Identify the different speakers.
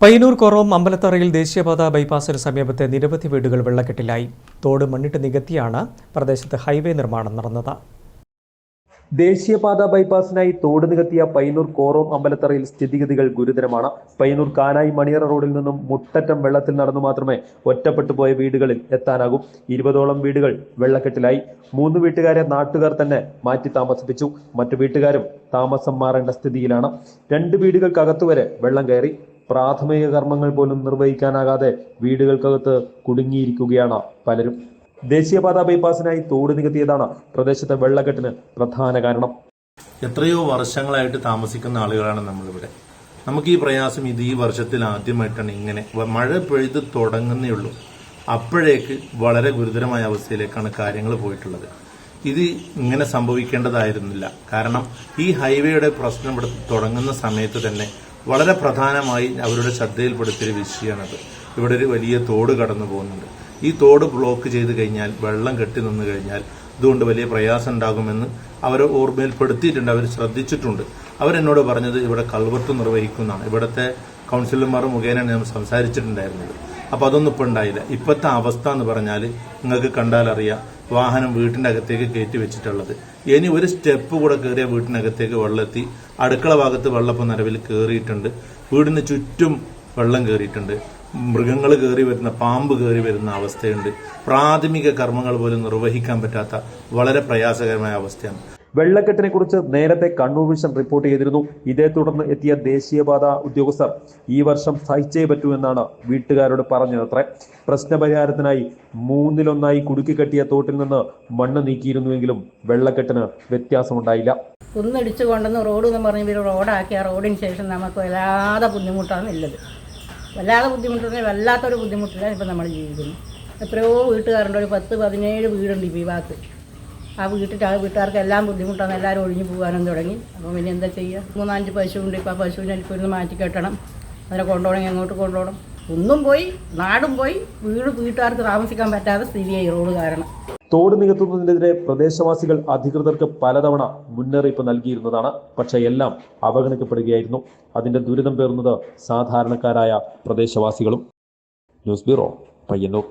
Speaker 1: പയ്യന്നൂർ കൊറോം അമ്പലത്തറയിൽ ദേശീയപാത ബൈപ്പാസിന് സമീപത്തെ നിരവധി വീടുകൾ വെള്ളക്കെട്ടിലായി. തോട് മണ്ണിട്ട് നികത്തിയാണ് പ്രദേശത്ത് ഹൈവേ നിർമ്മാണം നടന്നത്.
Speaker 2: ദേശീയപാത ബൈപ്പാസിനായി തോട് നികത്തിയ പയ്യന്നൂർ കോറോം അമ്പലത്തറയിൽ സ്ഥിതിഗതികൾ ഗുരുതരമാണ്. പയ്യന്നൂർ കാനായി മണിയറ റോഡിൽ നിന്നും മുട്ടറ്റം വെള്ളത്തിൽ നടന്നു മാത്രമേ ഒറ്റപ്പെട്ടു പോയ വീടുകളിൽ എത്താനാകൂ. 20ഓളം വീടുകൾ വെള്ളക്കെട്ടിലായി. 3 വീട്ടുകാരെ നാട്ടുകാർ തന്നെ മാറ്റി താമസിപ്പിച്ചു. മറ്റു വീട്ടുകാരും താമസം മാറേണ്ട സ്ഥിതിയിലാണ്. 2 വീടുകൾക്കകത്തു വരെ വെള്ളം കയറി. പ്രാഥമിക കർമ്മങ്ങൾ പോലും നിർവഹിക്കാനാകാതെ വീടുകൾക്കകത്ത് കുടുങ്ങിയിരിക്കുകയാണ് പലരും. ദേശീയപാത ബൈപ്പാസിനായി തോട് നികത്തിയതാണ് പ്രദേശത്തെ വെള്ളക്കെട്ടിന് പ്രധാന കാരണം.
Speaker 3: എത്രയോ വർഷങ്ങളായിട്ട് താമസിക്കുന്ന ആളുകളാണ് നമ്മളിവിടെ. നമുക്ക് ഈ പ്രയാസം ഈ വർഷത്തിൽ ആദ്യമായിട്ടാണ് ഇങ്ങനെ മഴ പെയ്ത് തുടങ്ങുന്നേ ഉള്ളൂ. അപ്പോഴേക്ക് വളരെ ഗുരുതരമായ അവസ്ഥയിലേക്കാണ് കാര്യങ്ങൾ പോയിട്ടുള്ളത്. ഇത് ഇങ്ങനെ സംഭവിക്കേണ്ടതായിരുന്നില്ല. കാരണം ഈ ഹൈവേയുടെ പ്രശ്നം ഇവിടെ തുടങ്ങുന്ന സമയത്ത് തന്നെ വളരെ പ്രധാനമായി അവരുടെ ശ്രദ്ധയിൽപ്പെടുത്തിയൊരു വിഷയമാണത്. ഇവിടെ ഒരു വലിയ തോട് കടന്നു പോകുന്നുണ്ട്. ഈ തോട് ബ്ലോക്ക് ചെയ്ത് കഴിഞ്ഞാൽ, വെള്ളം കെട്ടി നിന്ന് കഴിഞ്ഞാൽ ഇതുകൊണ്ട് വലിയ പ്രയാസം ഉണ്ടാകുമെന്ന് അവർ ഓർമ്മയിൽപ്പെടുത്തിയിട്ടുണ്ട്. അവർ ശ്രദ്ധിച്ചിട്ടുണ്ട്. അവരെന്നോട് പറഞ്ഞത് ഇവിടെ കൾവർട്ട് നിർവഹിക്കുന്നതാണ്. ഇവിടുത്തെ കൗൺസിലർമാർ മുഖേനയാണ് ഞാൻ സംസാരിച്ചിട്ടുണ്ടായിരുന്നത്. അപ്പൊ അതൊന്നും ഇപ്പൊ ഉണ്ടായില്ല. ഇപ്പോഴത്തെ അവസ്ഥ എന്ന് പറഞ്ഞാൽ നിങ്ങൾക്ക് കണ്ടാൽ അറിയാം, വാഹനം വീട്ടിന്റെ അകത്തേക്ക് കയറ്റി വെച്ചിട്ടുള്ളത്. ഇനി ഒരു സ്റ്റെപ്പ് കൂടെ കയറിയ വീട്ടിനകത്തേക്ക് വെള്ളമെത്തി. അടുക്കള ഭാഗത്ത് വെള്ളം ഇപ്പൊ നിലവിൽ കയറിയിട്ടുണ്ട്. വീടിന് ചുറ്റും വെള്ളം കയറിയിട്ടുണ്ട്. മൃഗങ്ങൾ കയറി വരുന്ന, പാമ്പ് കയറി വരുന്ന അവസ്ഥയുണ്ട്. പ്രാഥമിക കർമ്മങ്ങൾ പോലും നിർവഹിക്കാൻ പറ്റാത്ത വളരെ പ്രയാസകരമായ അവസ്ഥയാണ്.
Speaker 2: വെള്ളക്കെട്ടിനെ കുറിച്ച് നേരത്തെ കണ്ണൂർ വിഷൻ റിപ്പോർട്ട് ചെയ്തിരുന്നു. ഇതേ തുടർന്ന് എത്തിയ ദേശീയപാത ഉദ്യോഗസ്ഥർ ഈ വർഷം സഹിച്ചേ പറ്റൂ എന്നാണ് വീട്ടുകാരോട് പറഞ്ഞതത്രേ. പ്രശ്നപരിഹാരത്തിനായി 3-1 കുടുക്കിക്കെട്ടിയ തോട്ടിൽ നിന്ന് മണ്ണ് നീക്കിയിരുന്നുവെങ്കിലും വെള്ളക്കെട്ടിന് വ്യത്യാസമുണ്ടായില്ല.
Speaker 4: കുന്നിടിച്ചു കൊണ്ടുവന്ന് റോഡ് എന്ന് പറഞ്ഞ റോഡാക്കി. ആ റോഡിന് ശേഷം നമുക്ക് വല്ലാതെ ബുദ്ധിമുട്ടാണ് ഉള്ളത്. വല്ലാത്തൊരു ബുദ്ധിമുട്ടിലാണ് ഇപ്പം നമ്മൾ ജീവിക്കുന്നത്. എത്രയോ വീട്ടുകാരുണ്ട്. ഒരു 10-17 വീടുണ്ട് ഈ ഭാഗത്ത്. ആ വീട്ടുകാർക്ക് എല്ലാം ബുദ്ധിമുട്ടാണ്. എല്ലാവരും ഒഴിഞ്ഞു പോകാനും തുടങ്ങി. അപ്പം പിന്നെ എന്താ ചെയ്യുക? 3-5 പശുവുണ്ട്. ഇപ്പോൾ ആ പശുവിനെ ഇപ്പോൾ ഇരുന്ന് മാറ്റി കെട്ടണം. അതിനെ കൊണ്ടുപോകണമെങ്കിൽ എങ്ങോട്ട് കൊണ്ടുപോകണം? ഒന്നും പോയി, നാടും പോയി, വീട്ടുകാർക്ക് താമസിക്കാൻ പറ്റാത്ത സ്ഥിതിയായി റോഡ് കാരണം.
Speaker 2: തോട് നികത്തുന്നതിനെതിരെ പ്രദേശവാസികൾ അധികൃതർക്ക് പലതവണ മുന്നറിയിപ്പ് നൽകിയിരുന്നതാണ്. പക്ഷേ എല്ലാം അവഗണിക്കപ്പെടുകയായിരുന്നു. അതിന്റെ ദുരിതം പേറുന്നത് സാധാരണക്കാരായ പ്രദേശവാസികളും. News bureau, Payyanur.